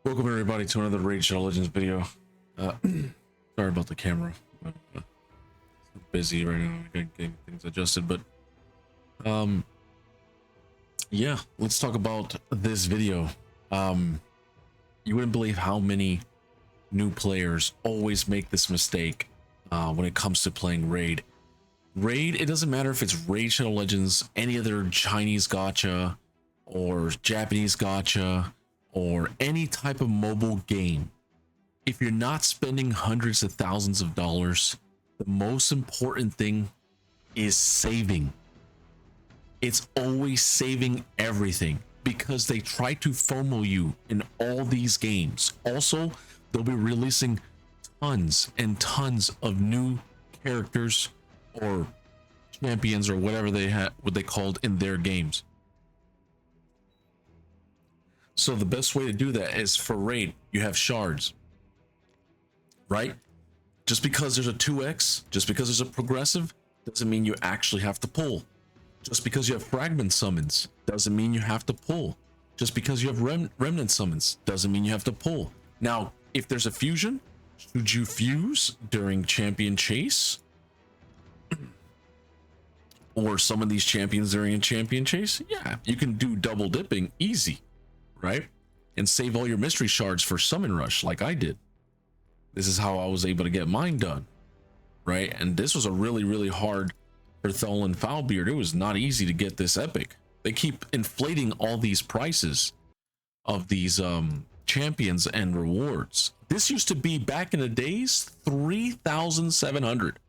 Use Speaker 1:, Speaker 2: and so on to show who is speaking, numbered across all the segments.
Speaker 1: Welcome everybody to another Raid Shadow Legends video. Sorry about the camera. I'm busy right now. Getting things adjusted, but yeah, let's talk about this video. You wouldn't believe how many new players always make this mistake when it comes to playing Raid. Raid, it doesn't matter if it's Raid Shadow Legends, any other Chinese gacha or Japanese gacha, or any type of mobile game. If you're not spending hundreds of thousands of dollars, the most important thing is saving. It's always saving everything, because they try to FOMO you in all these games. Also, they'll be releasing tons and tons of new characters or champions or whatever they have, what they called in their games. So the best way to do that is for Raid, you have shards, right? Just because there's a 2x, just because there's a progressive, doesn't mean you actually have to pull. Just because you have fragment summons, doesn't mean you have to pull. Just because you have remnant summons, doesn't mean you have to pull. Now, if there's a fusion, should you fuse during champion chase? Or summon these champions during a champion chase? Yeah, you can do double dipping easy, right? And save all your mystery shards for summon rush like I did. This is how I was able to get mine done, right? And this was a really hard for Thel and Foulbeard. It was not easy to get this epic. They keep inflating all these prices of these champions and rewards. This used to be, back in the days, 3,700,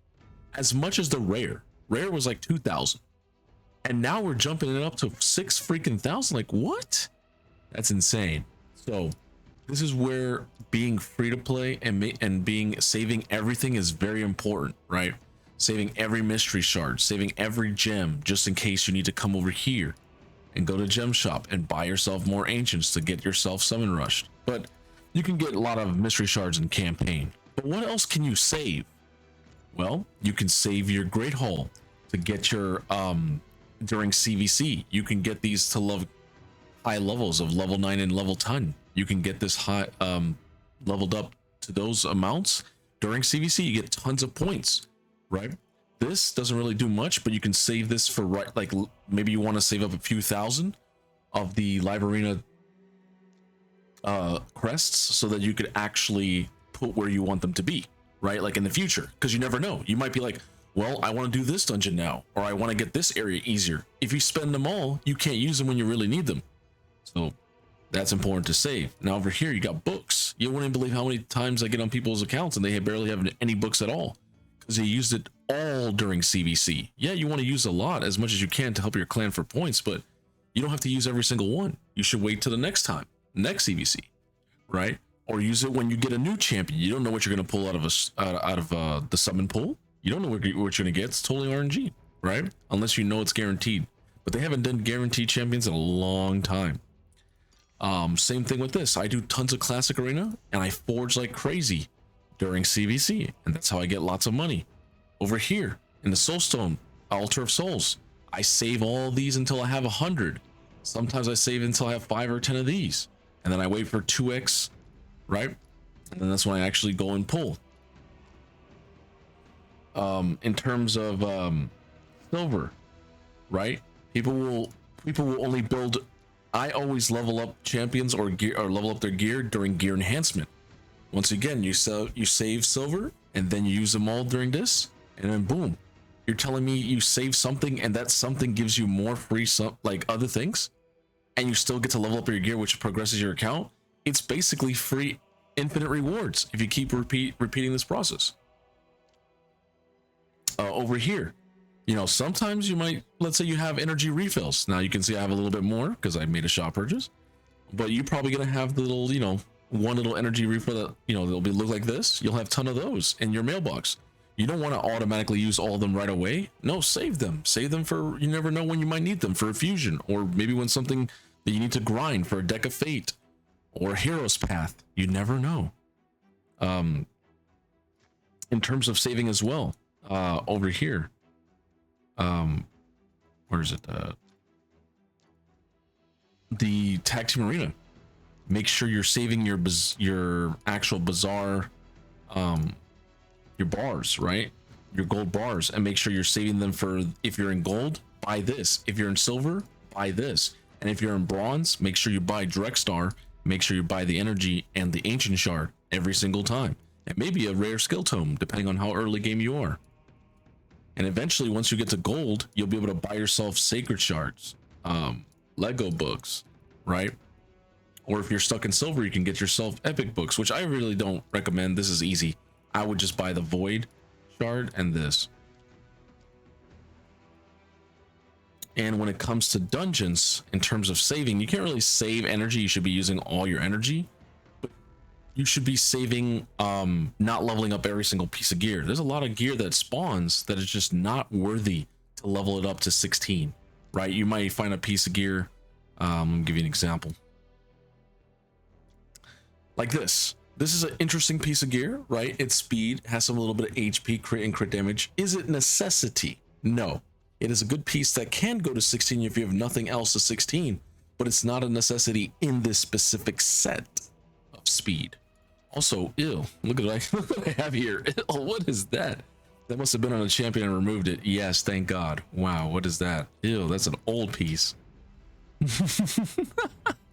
Speaker 1: as much as the rare was like 2,000, and now we're jumping it up to 6 freaking thousand. Like, what? That's insane. So this is where being free to play and being saving everything is very important, right? Saving every mystery shard, saving every gem, just in case you need to come over here and go to gem shop and buy yourself more ancients to get yourself summon rushed. But you can get a lot of mystery shards in campaign. But what else can you save? Well, you can save your Great Hall to get your during CVC. You can get these to high levels of level 9 and level 10. You can get this high leveled up to those amounts during CVC. You get tons of points, right? This doesn't really do much, but you can save this for, right, like maybe you want to save up a few thousand of the live arena crests so that you could actually put where you want them to be, right? Like in the future, because you never know. You might be like, well, I want to do this dungeon now, or I want to get this area easier. If you spend them all, you can't use them when you really need them. So that's important to save. Now over here, you got books. You wouldn't believe how many times I get on people's accounts and they barely have any books at all, because they used it all during CVC. Yeah, you want to use a lot, as much as you can, to help your clan for points, but you don't have to use every single one. You should wait till the next time, next CVC, right? Or use it when you get a new champion. You don't know what you're going to pull out of the summon pool. You don't know what you're going to get. It's totally RNG, right? Unless you know it's guaranteed. But they haven't done guaranteed champions in a long time. Same thing with this. I do tons of classic arena and I forge like crazy during CVC, and that's how I get lots of money. Over here in the Soulstone Altar of Souls, I save all these until I have 100. Sometimes I save until I have 5 or 10 of these, and then I wait for 2x, right? And then that's when I actually go and pull. In terms of silver, right? People will only build. I always level up champions or gear, or level up their gear during gear enhancement. Once again, you save silver and then you use them all during this, and then boom, you're telling me you save something and that something gives you more free like other things, and you still get to level up your gear, which progresses your account. It's basically free infinite rewards if you keep repeating this process. Over here, you know, sometimes you might, let's say you have energy refills. Now you can see I have a little bit more because I made a shop purchase, but you're probably gonna have the little, you know, one little energy refill that, you know, they'll look like this. You'll have a ton of those in your mailbox. You don't want to automatically use all of them right away. No, save them for, you never know when you might need them for a fusion, or maybe when something that you need to grind for a deck of fate or hero's path. You never know. In terms of saving as well, over here, where is it? The tag team arena. Make sure you're saving your actual bazaar, your bars, right? Your gold bars, and make sure you're saving them for, if you're in gold, buy this. If you're in silver, buy this. And if you're in bronze, make sure you buy Direct Star. Make sure you buy the energy and the ancient shard every single time. And maybe a rare skill tome, depending on how early game you are. And eventually, once you get to gold, you'll be able to buy yourself sacred shards, Lego books, right? Or if you're stuck in silver, you can get yourself epic books, which I really don't recommend. This is easy. I would just buy the void shard and this. And when it comes to dungeons, in terms of saving, you can't really save energy. You should be using all your energy, but you should be saving, not leveling up every single piece of gear. There's a lot of gear that spawns that is just not worthy to level it up to 16, right? You might find a piece of gear. Let me give you an example. Like this. This is an interesting piece of gear, right? Its speed has some little bit of HP, crit, and crit damage. Is it necessity? No. It is a good piece that can go to 16 if you have nothing else to 16, but it's not a necessity in this specific set of speed. Also, ew, look at what I have here. Ew, what is that? That must have been on a champion and removed it. Yes, thank God. Wow, what is that? Ew, that's an old piece.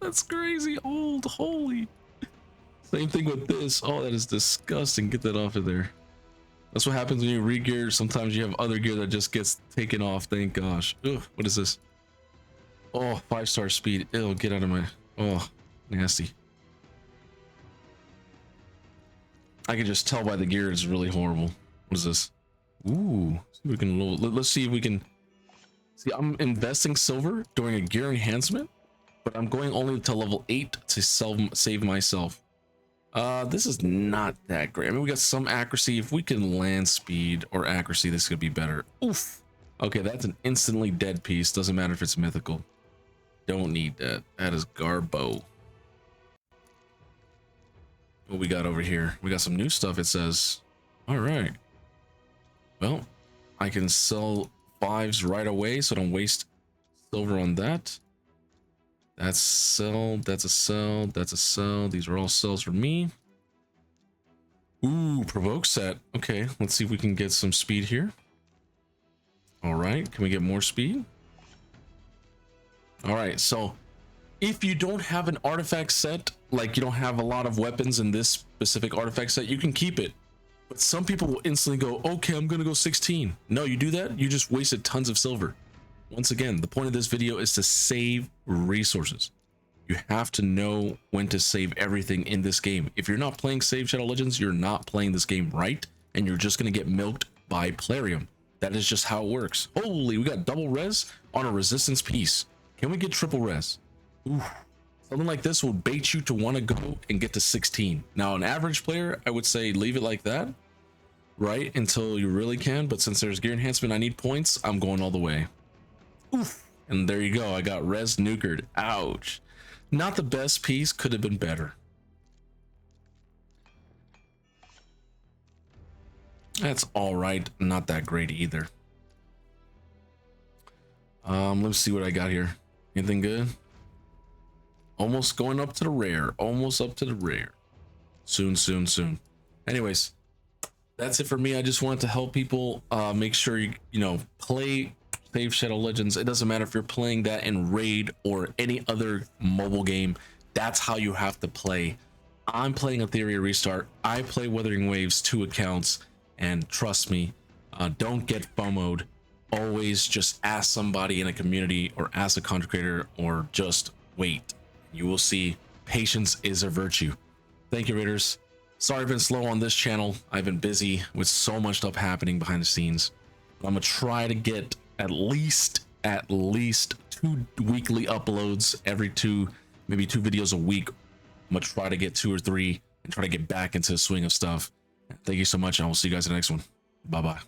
Speaker 1: That's crazy old, holy. Same thing with this. Oh, that is disgusting. Get that off of there. That's what happens when you re-gear. Sometimes you have other gear that just gets taken off. Thank gosh. Ugh, what is this? Oh, 5-star speed. Ew, get out of my... Oh, nasty. I can just tell by the gear it's really horrible. What is this? Ooh, see if we can... Let's see if we can... See, I'm investing silver during a gear enhancement, but I'm going only to level 8 to save myself. This is not that great. I mean, we got some accuracy. If we can land speed or accuracy, this could be better. Oof. Okay, that's an instantly dead piece. Doesn't matter if it's mythical. Don't need that. That is garbo. What we got over here? We got some new stuff, it says. All right. Well, I can sell 5s right away, so don't waste silver on that. That's sell, that's a sell, that's a sell. These are all sells for me. Ooh, provoke set. Okay, let's see if we can get some speed here. All right, can we get more speed? All right, so if you don't have an artifact set, like you don't have a lot of weapons in this specific artifact set, you can keep it. But some people will instantly go, okay, I'm gonna go 16. No, you do that, you just wasted tons of silver. Once again, the point of this video is to save resources. You have to know when to save everything in this game. If you're not playing Save Shadow Legends, you're not playing this game right, and you're just going to get milked by Plarium. That is just how it works. Holy, we got double res on a resistance piece. Can we get triple res? Ooh, something like this will bait you to want to go and get to 16. Now, an average player, I would say leave it like that, right, until you really can. But since there's gear enhancement, I need points, I'm going all the way. Oof. And there you go. I got res nukered. Ouch. Not the best piece. Could have been better. That's all right. Not that great either. Let's see what I got here. Anything good? Almost going up to the rare. Almost up to the rare. Soon, soon, soon. Anyways, that's it for me. I just wanted to help people make sure you play Save Shadow Legends. It doesn't matter if you're playing that in Raid or any other mobile game. That's how you have to play. I'm playing Etheria Restart. I play Wuthering Waves 2 accounts, and trust me, don't get FOMO'd. Always just ask somebody in a community or ask a content creator or just wait. You will see patience is a virtue. Thank you, Raiders. Sorry I've been slow on this channel. I've been busy with so much stuff happening behind the scenes. I'm gonna try to get at least 2 weekly uploads every maybe 2 videos a week. I'm gonna try to get 2 or 3 and try to get back into the swing of stuff. Thank you so much, and I will see you guys in the next one. Bye bye.